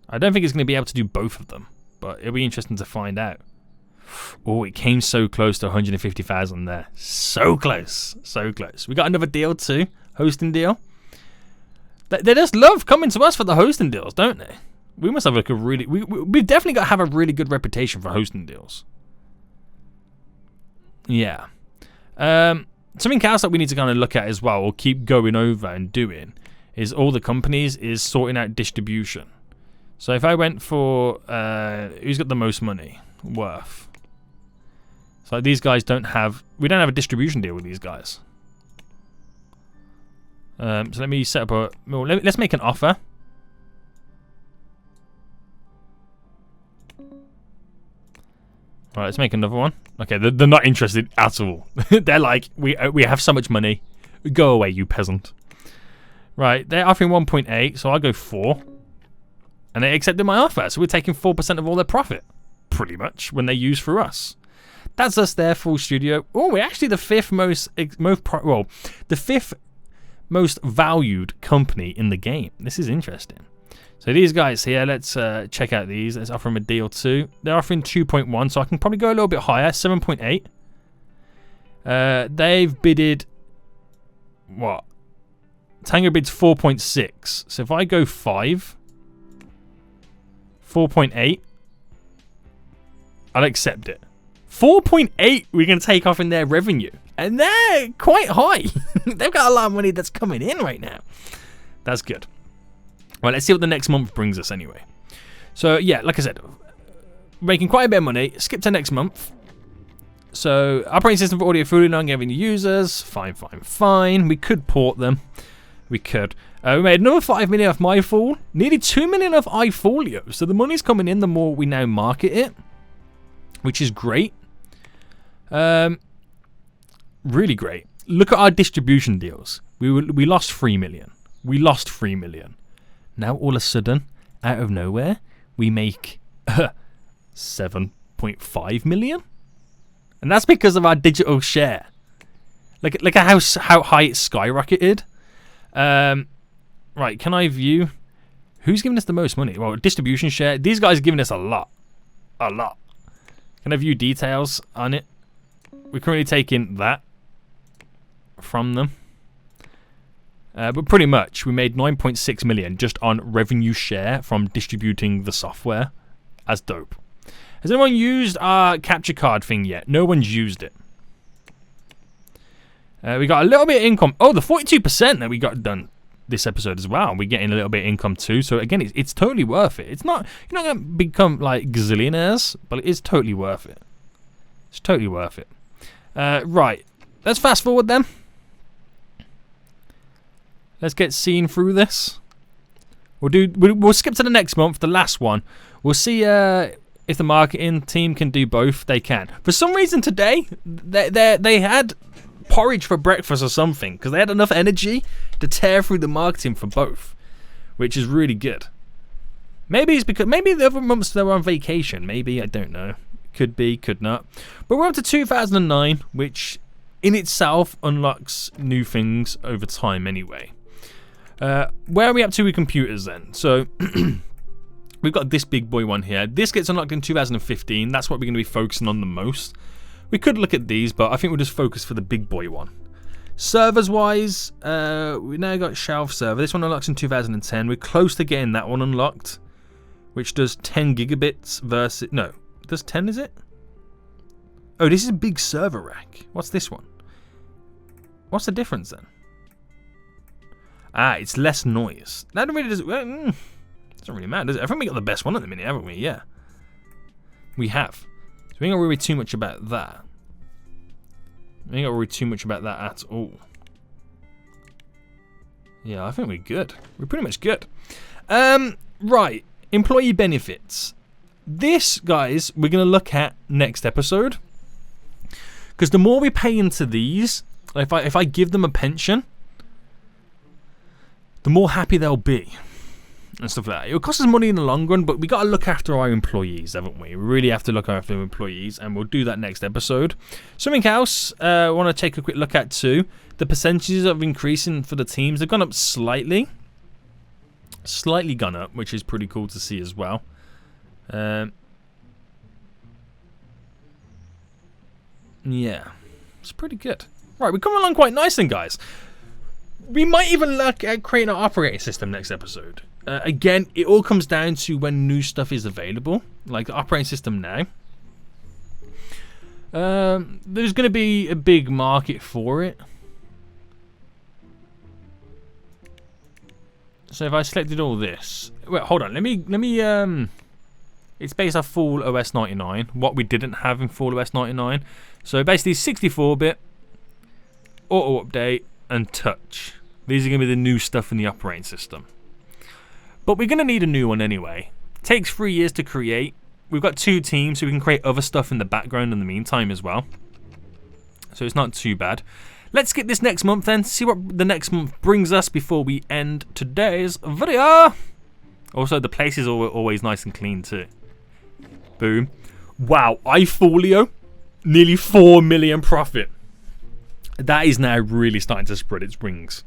S2: I don't think it's going to be able to do both of them, but it'll be interesting to find out. Oh, it came so close to 150,000 there. So close, so close. We got another deal too, hosting deal. They just love coming to us for the hosting deals, don't they? We must have like a really... We've definitely got to have a really good reputation for hosting deals. Yeah. Something else that we need to kind of look at as well, or keep going over and doing, is all the companies is sorting out distribution. So if I went for... who's got the most money? Worth. So these guys don't have... We don't have a distribution deal with these guys. So let me set up a... Well, let's make an offer. Alright, let's make another one. Okay, they're not interested at all. They're like, we have so much money. Go away, you peasant. Right, they're offering 1.8, so I'll go 4. And they accepted my offer, so we're taking 4% of all their profit. Pretty much, when they use through us. That's us there, full studio. Oh, we're actually the fifth most valued company in the game. This is interesting. So these guys here, let's check out these. Let's offer them a deal too. They're offering 2.1, so I can probably go a little bit higher, 7.8. They've bidded, what? Tango bids 4.6. So if I go 5, 4.8, I'll accept it. 4.8 we're going to take off in their revenue. And they're quite high. They've got a lot of money that's coming in right now. That's good. Well, let's see what the next month brings us anyway. So, yeah, like I said, making quite a bit of money. Skip to next month. So, operating system for audio fully non-gaming users. Fine, fine, fine. We could port them. We could. We made another 5 million off MyFall. Nearly 2 million off iFolio. So, the money's coming in the more we now market it. Which is great. Really great. Look at our distribution deals. We lost 3 million. We lost 3 million. Now all of a sudden, out of nowhere, we make 7.5 million, and that's because of our digital share. Look at how high it skyrocketed. Right, can I view who's giving us the most money? Well, distribution share. These guys are giving us a lot. Can I view details on it? We're currently taking that from them. But pretty much, we made 9.6 million just on revenue share from distributing the software. That's dope. Has anyone used our capture card thing yet? No one's used it. We got a little bit of income. Oh, the 42% that we got done this episode as well. We're getting a little bit of income too. So again, it's totally worth it. It's not, you're not going to become like gazillionaires, but it is totally worth it. It's totally worth it. Right. Let's fast forward then. Let's get seen through this. We'll skip to the next month, the last one. We'll see if the marketing team can do both. They can. For some reason today, they had porridge for breakfast or something, because they had enough energy to tear through the marketing for both, which is really good. Maybe it's because the other months they were on vacation. Maybe, I don't know. Could be, could not. But we're up to 2009, which in itself unlocks new things over time anyway. Where are we up to with computers then? So we've got this big boy one here. This gets unlocked in 2015. That's what we're going to be focusing on the most. We could look at these, but I think we'll just focus for the big boy one. Servers wise, we now got shelf server. This one unlocks in 2010. We're close to getting that one unlocked, which does 10 gigabits versus... No, does 10, is it? Oh, this is a big server rack. What's this one? What's the difference then? Ah, it's less noise. That really doesn't really matter, does it? I think we got the best one at the minute, haven't we? Yeah. We have. So we ain't got to worry too much about that. We ain't got to worry too much about that at all. Yeah, I think we're good. We're pretty much good. Right. Employee benefits. This, guys, we're going to look at next episode. Because the more we pay into these, if I give them a pension, the more happy they'll be. And stuff like that. It will cost us money in the long run, but we got to look after our employees, haven't we? We really have to look after our employees, and we'll do that next episode. Something else I want to take a quick look at too. The percentages of increasing for the teams, they've gone up slightly. Slightly gone up, which is pretty cool to see as well. Yeah, it's pretty good. Right, we're coming along quite nice then, guys. We might even look at creating an operating system next episode. Again, it all comes down to when new stuff is available, like the operating system now. There's going to be a big market for it. So if I selected all this, wait, hold on. Let me. It's based off full OS 99. What we didn't have in full OS 99. So basically, 64-bit, auto update, and touch. These are going to be the new stuff in the operating system. But we're going to need a new one anyway. It takes 3 years to create. We've got 2 teams, so we can create other stuff in the background in the meantime as well. So it's not too bad. Let's get this next month then, see what the next month brings us before we end today's video. Also, the place is always nice and clean too. Boom. Wow, iFolio, nearly 4 million profit. That is now really starting to spread its rings.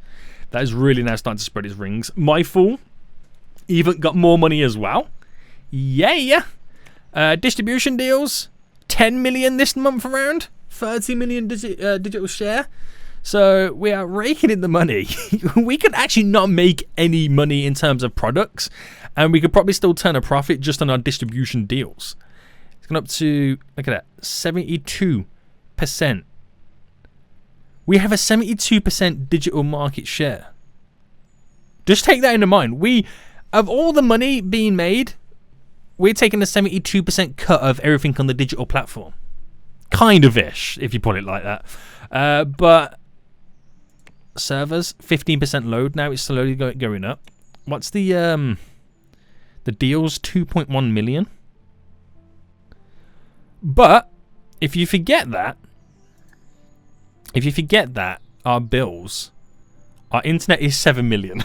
S2: That is really now starting to spread its rings. MyFool even got more money as well. Yeah. Distribution deals, 10 million this month around. 30 million digital share. So we are raking in the money. We could actually not make any money in terms of products, and we could probably still turn a profit just on our distribution deals. It's gone up to, look at that, 72%. We have a 72% digital market share. Just take that into mind. Of all the money being made, we're taking a 72% cut of everything on the digital platform. Kind of ish, if you put it like that. But servers, 15% load now. It's slowly going up. What's the deals? 2.1 million. But if you forget that, our bills, our internet is 7 million.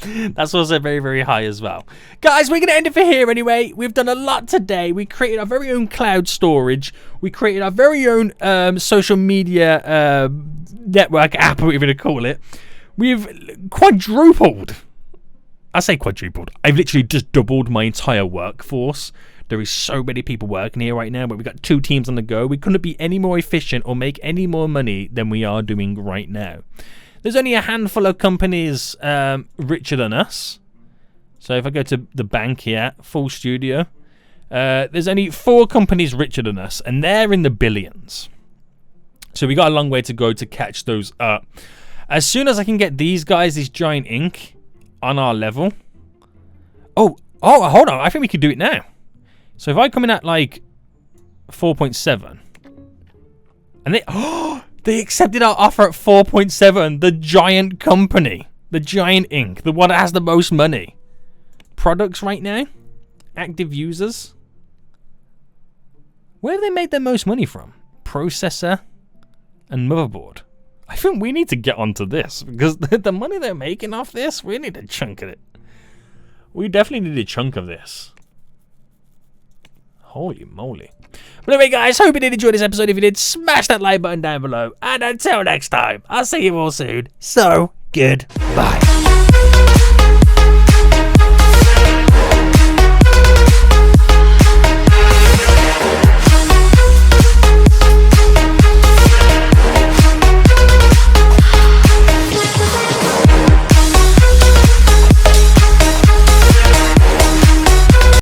S2: That's also very, very high as well. Guys, we're going to end it for here anyway. We've done a lot today. We created our very own cloud storage. We created our very own social media network app, whatever you want to call it. We've quadrupled. I say quadrupled. I've literally just doubled my entire workforce. There is so many people working here right now, but we've got 2 teams on the go. We couldn't be any more efficient or make any more money than we are doing right now. There's only a handful of companies richer than us. So if I go to the bank here, Full Studio, there's only 4 companies richer than us, and they're in the billions. So we got a long way to go to catch those up. As soon as I can get these guys, this Giant Inc., on our level. Oh, hold on. I think we could do it now. So if I come in at like 4.7, and they accepted our offer at 4.7. The giant company, the Giant Inc., the one that has the most money. Products right now, active users. Where have they made their most money from? Processor and motherboard. I think we need to get onto this because the money they're making off this, we need a chunk of it. We definitely need a chunk of this. Holy moly. But anyway, guys, hope you did enjoy this episode. If you did, smash that like button down below. And until next time, I'll see you all soon. So, goodbye.